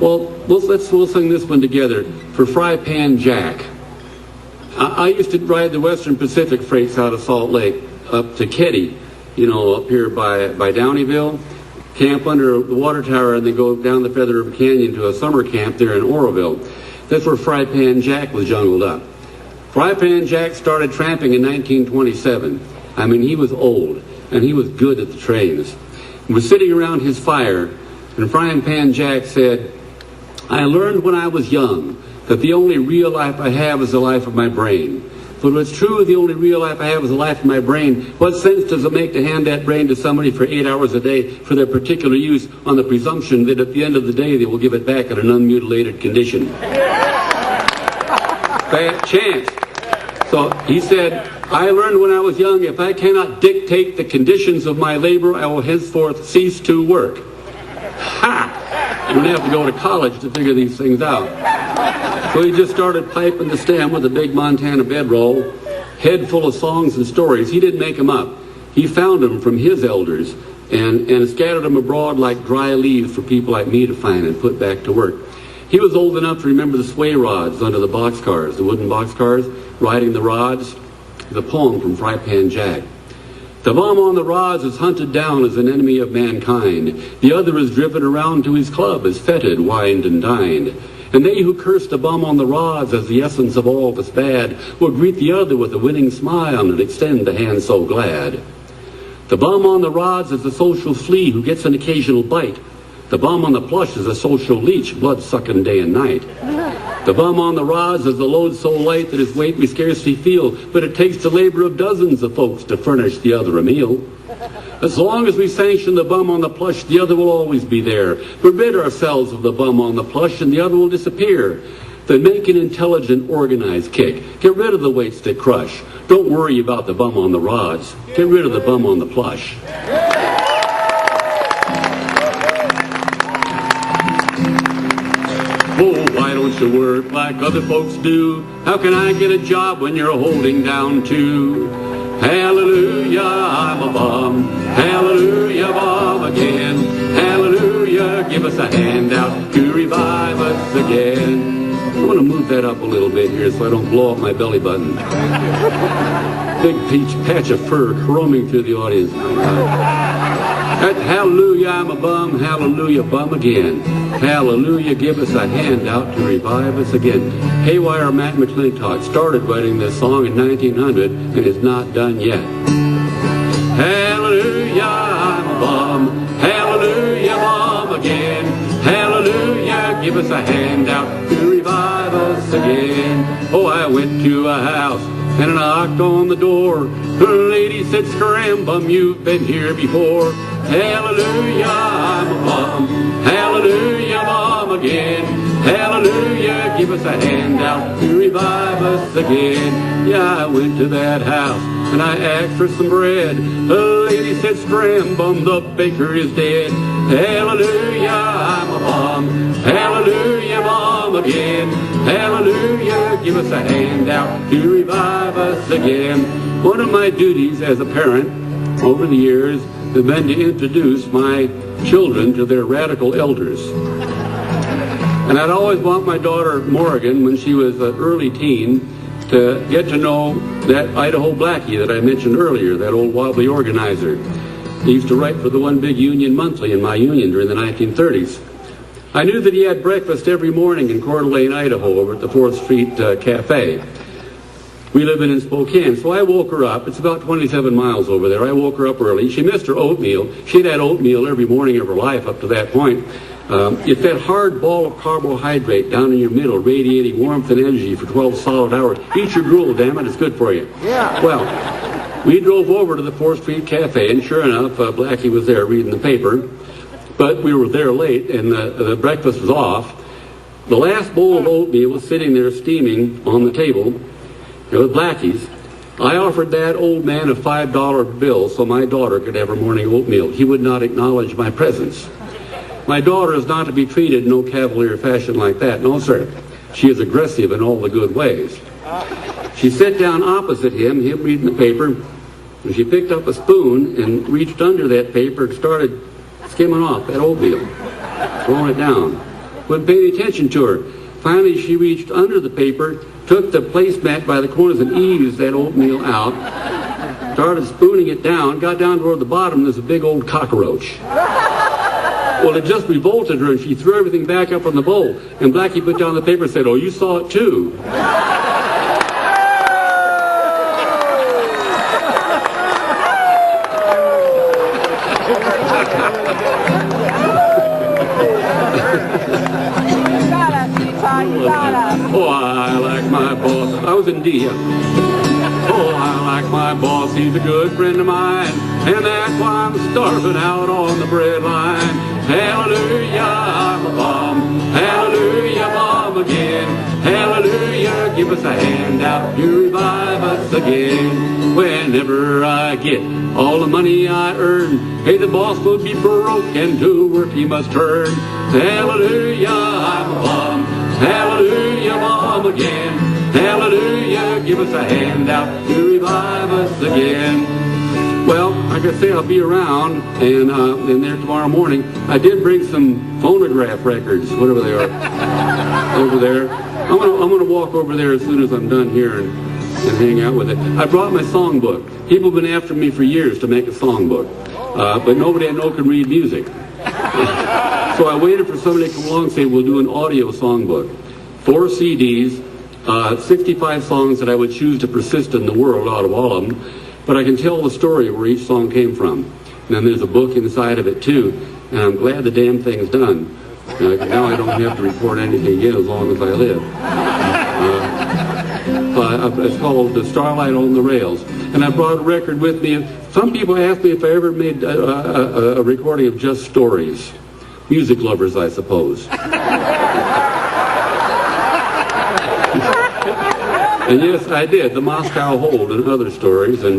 Well, we'll sing this one together for Frypan Jack. I used to ride the Western Pacific freights out of Salt Lake up to Ketty, up here by Downeyville, camp under the water tower, and then go down the Feather River Canyon to a summer camp there in Oroville. That's where Frypan Jack was jungled up. Frypan Jack started tramping in 1927. I mean, he was old, and he was good at the trains. He was sitting around his fire, and Frypan Jack said, "I learned when I was young that the only real life I have is the life of my brain. But if it's true the only real life I have is the life of my brain, what sense does it make to hand that brain to somebody for 8 hours a day for their particular use on the presumption that at the end of the day they will give it back in an unmutilated condition?" Bad chance. So he said, "I learned when I was young, if I cannot dictate the conditions of my labor, I will henceforth cease to work." Ha! You don't have to go to college to figure these things out. So he just started piping the stem with a big Montana bedroll, head full of songs and stories. He didn't make them up. He found them from his elders and scattered them abroad like dry leaves for people like me to find and put back to work. He was old enough to remember the sway rods under the boxcars, the wooden boxcars, riding the rods. The poem from Frypan Jack. "The bum on the rods is hunted down as an enemy of mankind. The other is driven around to his club as feted, wined, and dined. And they who curse the bum on the rods as the essence of all that's bad will greet the other with a winning smile and extend the hand so glad. The bum on the rods is the social flea who gets an occasional bite. The bum on the plush is a social leech, blood-sucking day and night. The bum on the rods is the load so light that his weight we scarcely feel, but it takes the labor of dozens of folks to furnish the other a meal. As long as we sanction the bum on the plush, the other will always be there. We rid ourselves of the bum on the plush, and the other will disappear. Then make an intelligent, organized kick. Get rid of the weights that crush. Don't worry about the bum on the rods. Get rid of the bum on the plush." Oh, why don't you work like other folks do? How can I get a job when you're holding down two? Hallelujah, I'm a bum. Hallelujah, bum again. Hallelujah, give us a handout to revive us again. I want to move that up a little bit here so I don't blow up my belly button. Big peach patch of fur roaming through the audience. Hallelujah, I'm a bum. Hallelujah, bum again. Hallelujah, give us a handout to revive us again. Haywire Matt McClintock started writing this song in 1900 and is not done yet. Hallelujah, I'm a bum. Hallelujah, bum again. Hallelujah, give us a handout to revive us again. Oh, I went to a house and I knocked on the door. The lady said, "Scram, bum, you've been here before." Hallelujah, I'm a bum. Hallelujah, bum again. Hallelujah, give us a handout to revive us again. Yeah, I went to that house and I asked for some bread. The lady said, "Scram, bum, the baker is dead." Hallelujah, I'm a bum. Hallelujah, bum again. Hallelujah, give us a handout to revive us again. One of my duties as a parent over the years has been to introduce my children to their radical elders. And I'd always want my daughter Morgan, when she was an early teen, to get to know that Idaho Blackie that I mentioned earlier, that old wobbly organizer. He used to write for the One Big Union Monthly in my union during the 1930s. I knew that he had breakfast every morning in Coeur d'Alene, Idaho, over at the 4th Street Cafe. We live in Spokane, so I woke her up. It's about 27 miles over there. I woke her up early. She missed her oatmeal. She'd had oatmeal every morning of her life up to that point. It's that hard ball of carbohydrate down in your middle, radiating warmth and energy for 12 solid hours. Eat your gruel, damn it, it's good for you. Yeah. Well, we drove over to the 4th Street Cafe, and sure enough, Blackie was there reading the paper. But we were there late, and the breakfast was off. The last bowl of oatmeal was sitting there steaming on the table. It was Blackie's. I offered that old man a $5 bill so my daughter could have her morning oatmeal. He would not acknowledge my presence. My daughter is not to be treated in no cavalier fashion like that. No, sir. She is aggressive in all the good ways. She sat down opposite him reading the paper, and she picked up a spoon and reached under that paper and started skimming off that oatmeal, throwing it down. wouldn't pay any attention to her. Finally, she reached under the paper, took the placemat by the corners and eased that oatmeal out, started spooning it down, got down toward the bottom, there's a big old cockroach. Well, it just revolted her, and she threw everything back up on the bowl. And Blackie put down the paper and said, "Oh, you saw it too." Oh, I like my boss. I was in D. Oh, I like my boss. He's a good friend of mine, and that's why I'm starving out on the breadline. Hallelujah, I'm a bum. Hallelujah, Mom again. Hallelujah, give us a handout. You revive us again. Whenever I get all the money I earn, hey, the boss will be broke, and to work he must turn. Hallelujah, I'm a bum. Hallelujah, Mom again. Hallelujah, give us a handout to revive us again. Well, like I say, I'll be around, and there tomorrow morning. I did bring some phonograph records, whatever they are, over there. I'm gonna walk over there as soon as I'm done here and hang out with it. I brought my songbook. People have been after me for years to make a songbook, but nobody I know can read music. So I waited for somebody to come along and say, we'll do an audio songbook. 4 CDs, 65 songs that I would choose to persist in the world out of all of them. But I can tell the story where each song came from. And then there's a book inside of it too. And I'm glad the damn thing's done. Now I don't have to report anything again as long as I live. It's called The Starlight on the Rails. And I brought a record with me. Some people ask me if I ever made a recording of just stories. Music lovers, I suppose. And yes, I did. The Moscow Hold and other stories. And